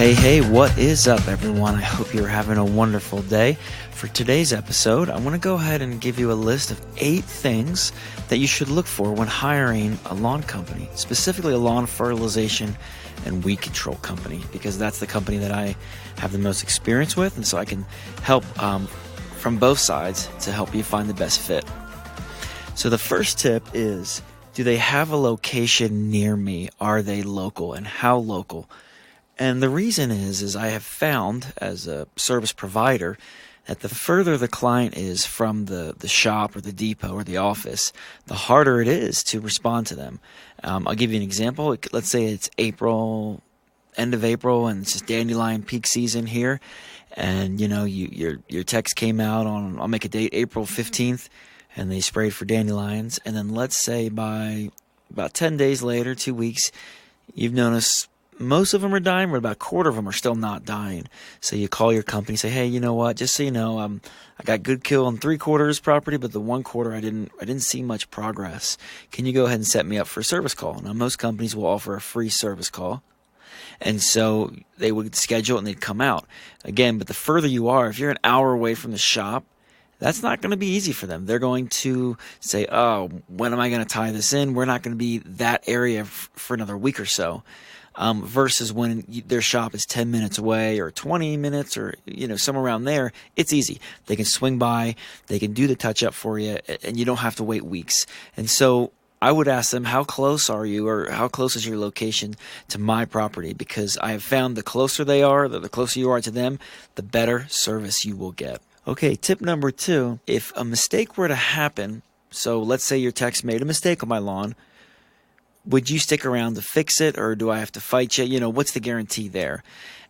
Hey, what is up, everyone? I hope you're having a wonderful day. For today's episode, I want to go ahead and give you a list of 8 things that you should look for when hiring a lawn company, specifically a lawn fertilization and weed control company, because that's the company that I have the most experience with, and so I can help from both sides to help you find the best fit. So the first tip is, do they have a location near me? Are they local, and how local? And the reason is I have found as a service provider that the further the client is from the shop or the depot or the office, the harder it is to respond to them. I'll give you an example. Let's say it's April, end of April, and it's just dandelion peak season here. And, you know, your text came out on, I'll make a date, April 15th, and they sprayed for dandelions. And then let's say by about 10 days later, 2 weeks, you've noticed most of them are dying, but about a quarter of them are still not dying. So you call your company, say, hey, you know what? Just so you know, I got good kill on 3/4 property, but the 1/4 I didn't see much progress. Can you go ahead and set me up for a service call? Now, most companies will offer a free service call, and so they would schedule it and they'd come out again. But the further you are, if you're an hour away from the shop, that's not going to be easy for them. They're going to say, oh, when am I going to tie this in? We're not going to be that area for another week or so. Versus when their shop is 10 minutes away or 20 minutes or, somewhere around there, it's easy. They can swing by, they can do the touch-up for you, and you don't have to wait weeks. And so I would ask them, how close are you, or how close is your location to my property? Because I have found the closer they are, the closer you are to them, the better service you will get. Okay, tip number 2, if a mistake were to happen, so let's say your tech's made a mistake on my lawn, would you stick around to fix it, or do I have to fight you? What's the guarantee there?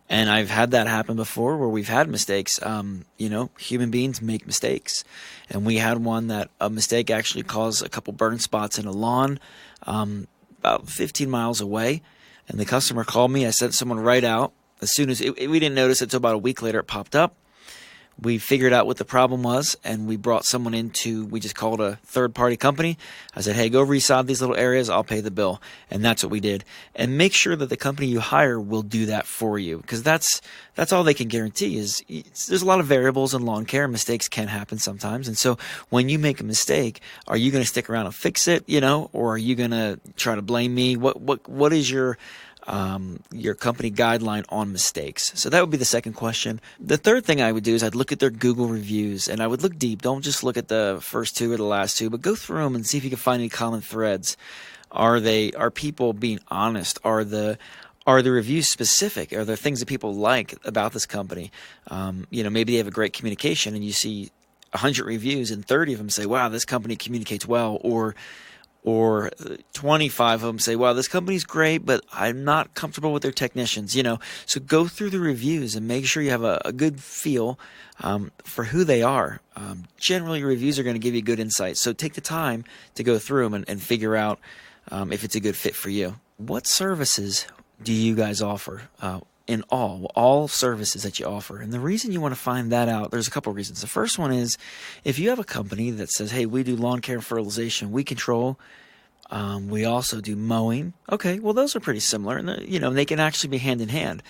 And I've had that happen before where we've had mistakes. Human beings make mistakes. And we had one that a mistake actually caused a couple burn spots in a lawn about 15 miles away. And the customer called me. I sent someone right out. As soon as we didn't notice it until about a week later, it popped up. We figured out what the problem was, and we brought someone we just called a third-party company. I said, hey, go resod these little areas. I'll pay the bill. And that's what we did. And make sure that the company you hire will do that for you, because that's all they can guarantee is there's a lot of variables in lawn care. Mistakes can happen sometimes. And so when you make a mistake, are you going to stick around and fix it, or are you going to try to blame me? What is your company guideline on mistakes? So that would be the second question. The third thing I would do is I'd look at their Google reviews, and I would look deep. Don't just look at the first 2 or the last 2, but go through them and see if you can find any common threads. Are people being honest? Are the reviews specific? Are there things that people like about this company? Maybe they have a great communication, and you see 100 reviews and 30 of them say, wow, this company communicates well, or 25 of them say, wow, this company's great, but I'm not comfortable with their technicians, So go through the reviews and make sure you have a good feel for who they are. Generally, reviews are going to give you good insight. So take the time to go through them and figure out if it's a good fit for you. What services do you guys offer? In all services that you offer. And the reason you want to find that out, there's a couple of reasons. The first one is, if you have a company that says, hey, we do lawn care and fertilization, we control, we also do mowing. Okay, well, those are pretty similar, and they can actually be hand in hand.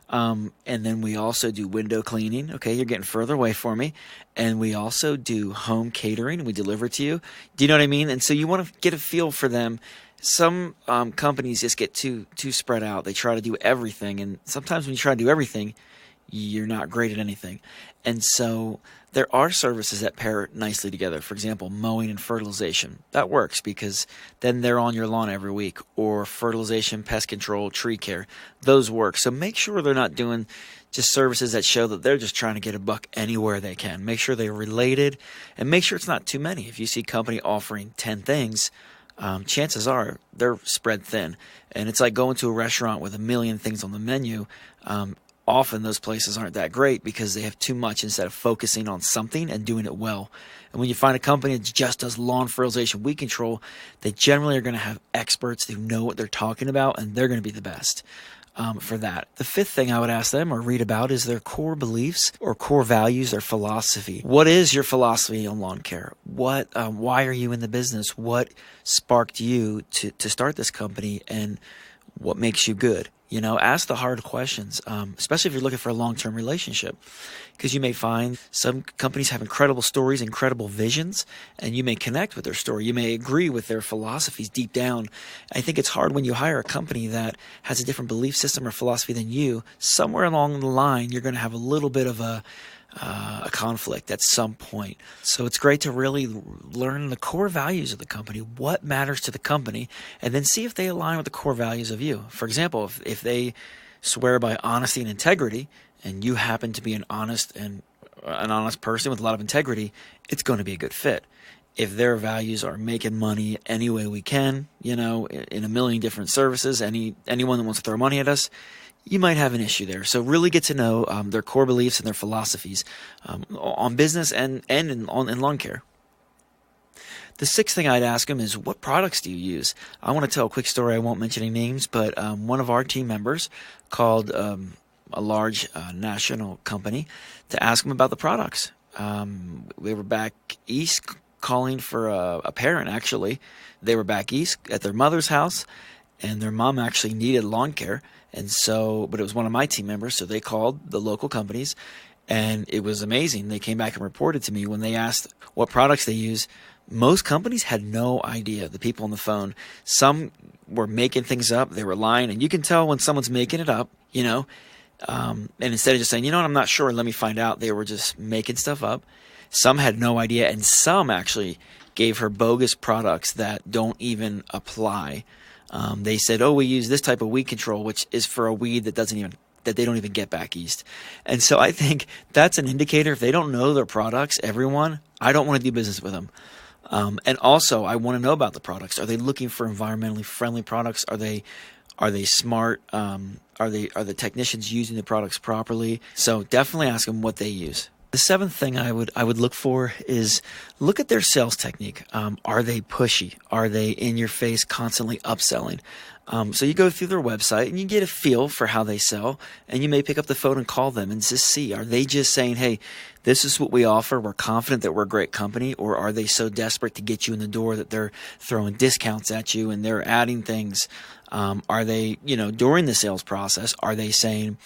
And then we also do window cleaning. Okay, you're getting further away from me. And we also do home catering. We deliver to you. Do you know what I mean? And so you want to get a feel for them. Some companies just get too spread out. They try to do everything, and sometimes when you try to do everything, you're not great at anything. And so there are services that pair nicely together. For example, mowing and fertilization. That works because then they're on your lawn every week. Or fertilization, pest control, tree care. Those work. So make sure they're not doing just services that show that they're just trying to get a buck anywhere they can. Make sure they're related, and make sure it's not too many. If you see a company offering 10 things, chances are they're spread thin. And it's like going to a restaurant with a million things on the menu. Often those places aren't that great because they have too much instead of focusing on something and doing it well. And when you find a company that just does lawn fertilization, weed control, they generally are going to have experts who know what they're talking about, and they're going to be the best for that. The fifth thing I would ask them or read about is their core beliefs or core values, their philosophy. What is your philosophy on lawn care? Why are you in the business? What sparked you to start this company? And What makes you good? Ask the hard questions, especially if you're looking for a long-term relationship, because you may find some companies have incredible stories, incredible visions, and you may connect with their story. You may agree with their philosophies deep down. I think it's hard when you hire a company that has a different belief system or philosophy than you. Somewhere along the line, you're going to have a little bit of a conflict at some point. So it's great to really learn the core values of the company, what matters to the company, and then see if they align with the core values of you. For example, if they swear by honesty and integrity, and you happen to be an honest person with a lot of integrity, it's going to be a good fit. If their values are making money any way we can, in a million different services, anyone that wants to throw money at us, you might have an issue there. So really get to know their core beliefs and their philosophies on business and in lawn care. The sixth thing I'd ask them is, what products do you use? I want to tell a quick story. I won't mention any names, but one of our team members called a large national company to ask them about the products. We were back east calling for a parent, actually. They were back east at their mother's house, and their mom actually needed lawn care. But it was one of my team members, so they called the local companies, and it was amazing. They came back and reported to me when they asked what products they use. Most companies had no idea, the people on the phone. Some were making things up. They were lying, and you can tell when someone's making it up, and instead of just saying, I'm not sure, let me find out, they were just making stuff up. Some had no idea, and some actually gave her bogus products that don't even apply. They said, we use this type of weed control, which is for a weed that they don't even get back east. And so I think that's an indicator. If they don't know their products, I don't want to do business with them. And also, I want to know about the products. Are they looking for environmentally friendly products? Are they smart? Are the technicians using the products properly? So definitely ask them what they use. The seventh thing I would look for is look at their sales technique. Are they pushy? Are they in your face, constantly upselling? So you go through their website and you get a feel for how they sell, and you may pick up the phone and call them and just see, are they just saying, hey, this is what we offer, we're confident that we're a great company, or are they so desperate to get you in the door that they're throwing discounts at you and they're adding things? Are they, during the sales process, are they saying,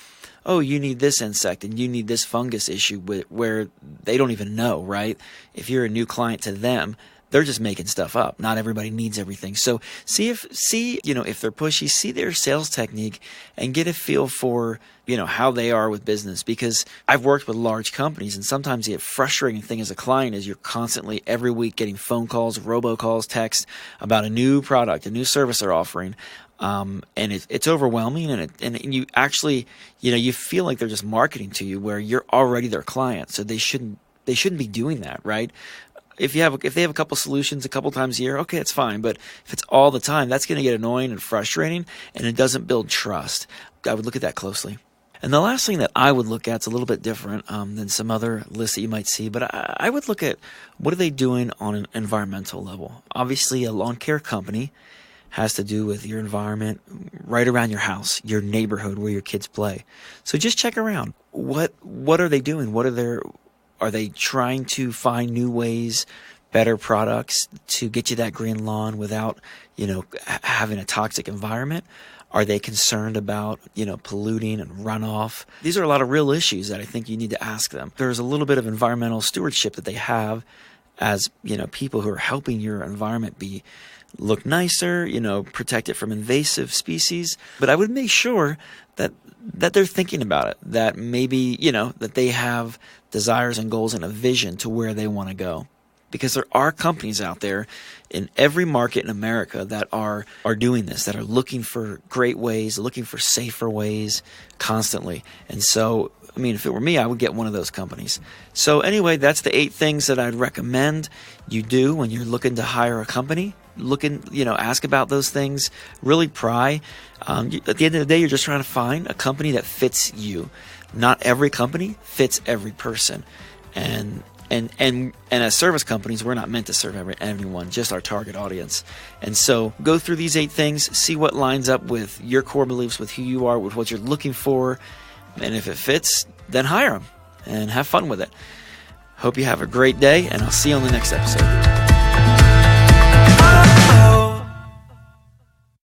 oh, you need this insect and you need this fungus issue where they don't even know, right? If you're a new client to them, they're just making stuff up. Not everybody needs everything. So see if they're pushy, see their sales technique and get a feel for, how they are with business. Because I've worked with large companies, and sometimes the frustrating thing as a client is you're constantly every week getting phone calls, robocalls, texts about a new product, a new service they're offering. And it's overwhelming, and you actually, you feel like they're just marketing to you where you're already their client. So they shouldn't be doing that, right? If they have a couple solutions a couple times a year, okay, it's fine. But if it's all the time, that's going to get annoying and frustrating, and it doesn't build trust. I would look at that closely. And the last thing that I would look at is a little bit different than some other lists that you might see, but I would look at what are they doing on an environmental level. Obviously, a lawn care company has to do with your environment right around your house, your neighborhood where your kids play. So just check around. What are they doing? Are they trying to find new ways, better products to get you that green lawn without, having a toxic environment? Are they concerned about, polluting and runoff? These are a lot of real issues that I think you need to ask them. There's a little bit of environmental stewardship that they have as, people who are helping your environment look nicer, protect it from invasive species. But I would make sure that they're thinking about it, that maybe, that they have desires and goals and a vision to where they want to go. Because there are companies out there in every market in America that are doing this, that are looking for great ways, looking for safer ways constantly. And so, if it were me, I would get one of those companies. So anyway, that's the 8 things that I'd recommend you do when you're looking to hire a company. Ask about those things, really pry. At the end of the day, you're just trying to find a company that fits you. Not every company fits every person. And as service companies, we're not meant to serve everyone, just our target audience. And so go through these 8 things, see what lines up with your core beliefs, with who you are, with what you're looking for. And if it fits, then hire them and have fun with it. Hope you have a great day, and I'll see you on the next episode.